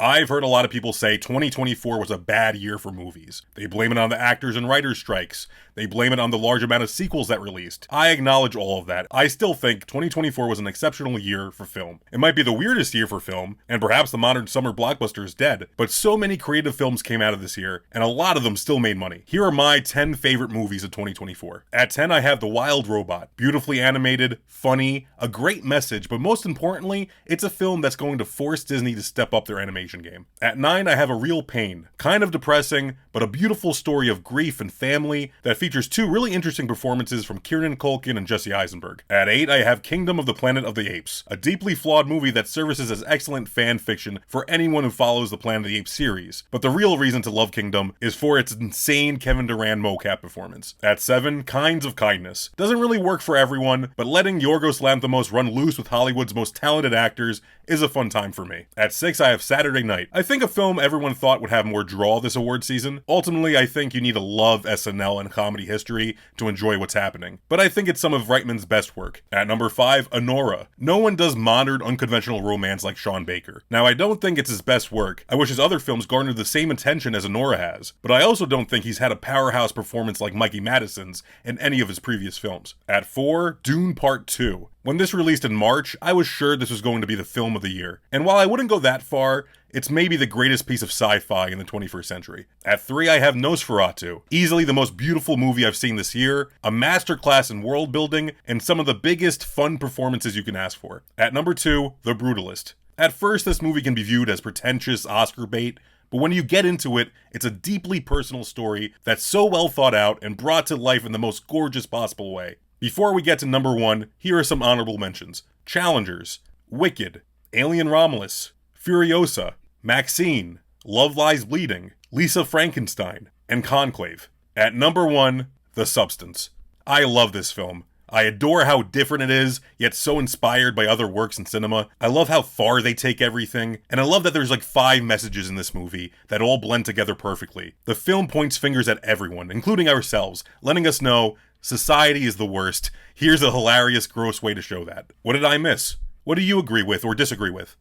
I've heard a lot of people say 2024 was a bad year for movies. They blame it on the actors and writers' strikes. They blame it on the large amount of sequels that released. I acknowledge all of that. I still think 2024 was an exceptional year for film. It might be the weirdest year for film, and perhaps the modern summer blockbuster is dead, but so many creative films came out of this year, and a lot of them still made money. Here are my 10 favorite movies of 2024. At 10, I have The Wild Robot. Beautifully animated, funny, a great message, but most importantly, it's a film that's going to force Disney to step up their animation game. At 9, I have A Real Pain. Kind of depressing, but a beautiful story of grief and family that features two really interesting performances from Kieran Culkin and Jesse Eisenberg. At 8, I have Kingdom of the Planet of the Apes, a deeply flawed movie that services as excellent fan fiction for anyone who follows the Planet of the Apes series. But the real reason to love Kingdom is for its insane Kevin Durant mocap performance. At 7, Kinds of Kindness. Doesn't really work for everyone, but letting Yorgos Lanthimos run loose with Hollywood's most talented actors is a fun time for me. At 6, I have Saturday Night. I think a film everyone thought would have more draw this award season. Ultimately, I think you need to love SNL and comedy history to enjoy what's happening. But I think it's some of Reitman's best work. At number 5, Anora. No one does modern, unconventional romance like Sean Baker. Now, I don't think it's his best work. I wish his other films garnered the same attention as Anora has. But I also don't think he's had a powerhouse performance like Mikey Madison's in any of his previous films. At 4, Dune Part 2. When this released in March, I was sure this was going to be the film of the year. And while I wouldn't go that far, it's maybe the greatest piece of sci-fi in the 21st century. At 3, I have Nosferatu. Easily the most beautiful movie I've seen this year, a masterclass in world building, and some of the biggest fun performances you can ask for. At number 2, The Brutalist. At first, this movie can be viewed as pretentious Oscar bait, but when you get into it, it's a deeply personal story that's so well thought out and brought to life in the most gorgeous possible way. Before we get to number 1, here are some honorable mentions. Challengers, Wicked, Alien Romulus, Furiosa, Maxine, Love Lies Bleeding, Lisa Frankenstein, and Conclave. At number 1, The Substance. I love this film. I adore how different it is, yet so inspired by other works in cinema. I love how far they take everything, and I love that there's like 5 messages in this movie that all blend together perfectly. The film points fingers at everyone, including ourselves, letting us know society is the worst. Here's a hilarious, gross way to show that. What did I miss? What do you agree with or disagree with?